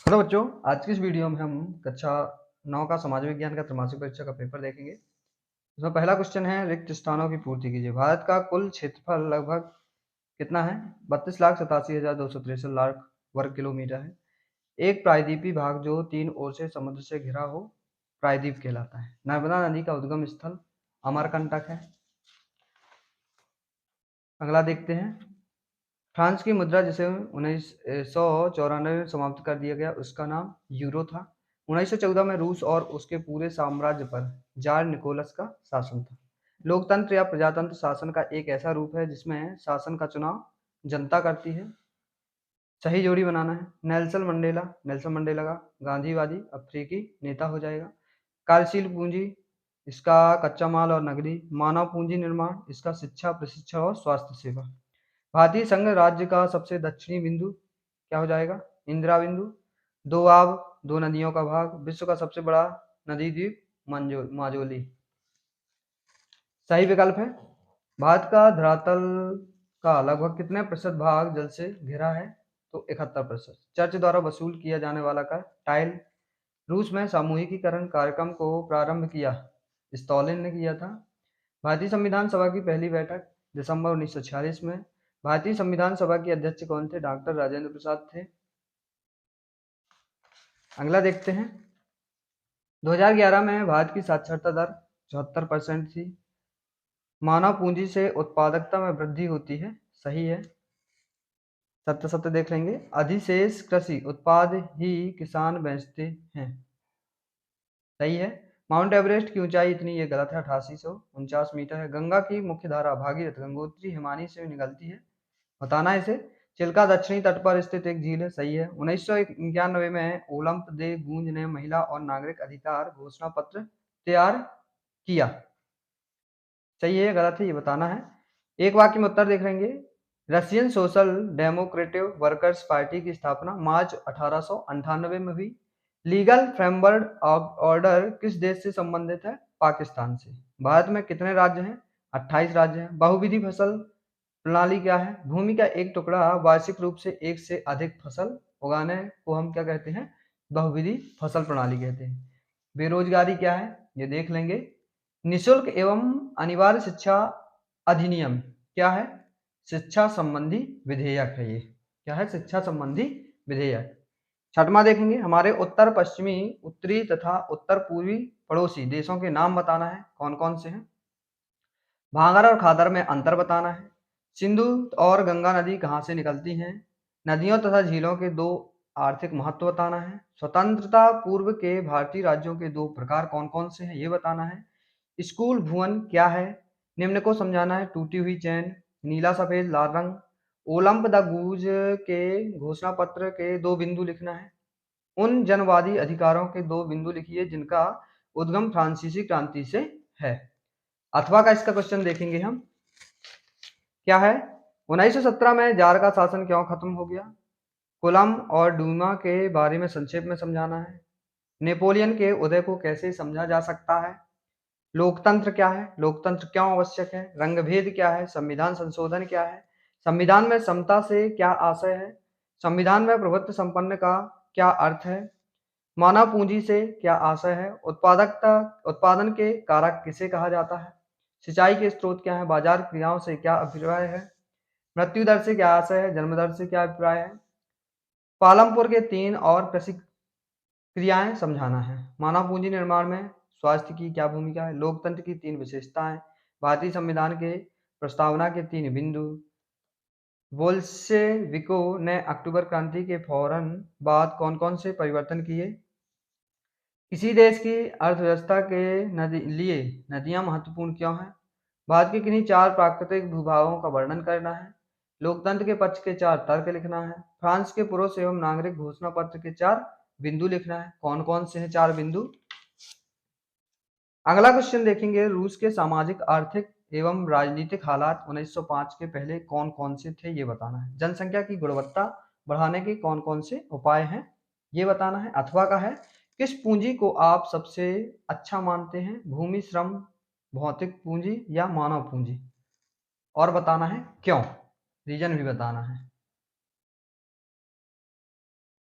Hello बच्चों, आज की इस वीडियो में हम कक्षा 9 का समाज विज्ञान का त्रैमासिक परीक्षा का पेपर देखेंगे। इसमें पहला क्वेश्चन है, रिक्त स्थानों की पूर्ति कीजिए। भारत का कुल क्षेत्रफल लगभग कितना है? 32,87,263 लाख वर्ग किलोमीटर है। एक प्रायद्वीपीय भाग जो 3 ओर से समुद्र से घिरा हो प्रायद्वीप कहलाता है। नर्मदा नदी का उद्गम स्थल अमरकंटक है। अगला देखते हैं, फ्रांस की मुद्रा जिसे 1994 में समाप्त कर दिया गया उसका नाम यूरो था। 1914 में रूस और उसके पूरे साम्राज्य पर जार निकोलस का शासन था। लोकतंत्र या प्रजातंत्र शासन का एक ऐसा रूप है जिसमें शासन का चुनाव जनता करती है। सही जोड़ी बनाना है। नेल्सन मंडेला का गांधीवादी अफ्रीकी नेता हो जाएगा। कार्यशील पूंजी, इसका कच्चा माल और नकदी। मानव पूंजी निर्माण, इसका शिक्षा, प्रशिक्षण और स्वास्थ्य सेवा। भारतीय संघ राज्य का सबसे दक्षिणी बिंदु क्या हो जाएगा? इंदिरा बिंदु। दो आब, दो नदियों का भाग। विश्व का सबसे बड़ा नदी द्वीप माजुली। सही विकल्प है। भारत का धरातल का लगभग कितने प्रतिशत भाग जल से घिरा है? तो 71%। चर्च द्वारा वसूल किया जाने वाला कर टाइल। रूस में सामूहिकीकरण कार्यक्रम को प्रारंभ किया स्टालिन ने किया था। भारतीय संविधान सभा की पहली बैठक दिसंबर 1946 में। भारतीय संविधान सभा के अध्यक्ष कौन थे? डॉक्टर राजेंद्र प्रसाद थे। अगला देखते हैं, 2011 में भारत की साक्षरता दर 74% थी। मानव पूंजी से उत्पादकता में वृद्धि होती है। सही है। सत्य सत्य देख लेंगे। अधिशेष कृषि उत्पाद ही किसान बेचते हैं। सही है। माउंट एवरेस्ट की ऊंचाई इतनी, ये गलत है, 8849 मीटर है। गंगा की मुख्य धारा भागीरथ गंगोत्री हिमानी से निकलती है। बताना है इसे। चिल्का दक्षिणी तट पर स्थित एक झील है। सही है। 1991 में ओलंप दे गूंज ने महिला और नागरिक अधिकार घोषणा पत्र तैयार किया। सही है, गलत है, ये बताना है। एक वाक्य में उत्तर देख लेंगे। Russian social democratic workers party की स्थापना मार्च 1898 में हुई। लीगल फ्रेमवर्क ऑर्डर किस देश से संबंधित है? पाकिस्तान से। भारत में कितने राज्य हैं? 28 राज्य हैं। बहुविधि फसल प्रणाली क्या है? भूमि का एक टुकड़ा वार्षिक रूप से एक से अधिक फसल उगाने को हम क्या कहते हैं? बहुविधि फसल प्रणाली कहते हैं। बेरोजगारी क्या है? ये देख लेंगे। निशुल्क एवं अनिवार्य शिक्षा अधिनियम क्या है? शिक्षा संबंधी विधेयक है। ये क्या है? शिक्षा संबंधी विधेयक। छठवां देखेंगे, हमारे उत्तर पश्चिमी, उत्तरी तथा उत्तर पूर्वी पड़ोसी देशों के नाम बताना है। कौन कौन से हैं? भांगर और खादर में अंतर बताना है। सिंधु और गंगा नदी कहाँ से निकलती हैं? नदियों तथा झीलों के दो आर्थिक महत्व बताना है। स्वतंत्रता पूर्व के भारतीय राज्यों के दो प्रकार कौन कौन से हैं, ये बताना है। स्कूल भुवन क्या है? निम्न को समझाना है। टूटी हुई चैन, नीला सफेद लाल रंग। ओलंप द गूज के घोषणा पत्र के दो बिंदु लिखना है। उन जनवादी अधिकारों के दो बिंदु लिखिए जिनका उद्गम फ्रांसीसी क्रांति से है। अथवा का इसका क्वेश्चन देखेंगे हम। क्या है? 1917 में जार का शासन क्यों खत्म हो गया? कोलम और डूमा के बारे में संक्षेप में समझाना है। नेपोलियन के उदय को कैसे समझा जा सकता है? लोकतंत्र क्या है? लोकतंत्र क्यों आवश्यक है? रंगभेद क्या है? संविधान संशोधन क्या है? संविधान में समता से क्या आशय है? संविधान में प्रभुत्व संपन्न का क्या अर्थ है? मानव पूंजी से क्या आशय है? उत्पादन के कारक किसे कहा जाता है? सिंचाई के स्रोत क्या है? बाजार क्रियाओं से क्या अभिप्राय है? मृत्यु दर से क्या आशय है? जन्म दर से क्या अभिप्राय है? पालमपुर के 3 और क्रियाएं समझाना है। मानव पूंजी निर्माण में स्वास्थ्य की क्या भूमिका है? लोकतंत्र की 3 विशेषताएं। भारतीय संविधान के प्रस्तावना के 3 बिंदु। बोल्शेविकों ने अक्टूबर क्रांति के फौरन बाद कौन कौन से परिवर्तन किए? किसी देश की अर्थव्यवस्था के लिए नदियां महत्वपूर्ण क्यों हैं? भारत के किन्हीं 4 प्राकृतिक भूभागों का वर्णन करना है। लोकतंत्र के पक्ष के 4 तर्क लिखना है। फ्रांस के पुरुष एवं नागरिक घोषणा पत्र के 4 बिंदु लिखना है। कौन कौन से हैं 4 बिंदु? अगला क्वेश्चन देखेंगे, रूस के सामाजिक आर्थिक एवं राजनीतिक हालात 1905 के पहले कौन कौन से थे, ये बताना है। जनसंख्या की गुणवत्ता बढ़ाने के कौन कौन से उपाय हैं, ये बताना है। अथवा का है, किस पूंजी को आप सबसे अच्छा मानते हैं? भूमि, श्रम, भौतिक पूंजी या मानव पूंजी? और बताना है क्यों, रीजन भी बताना है।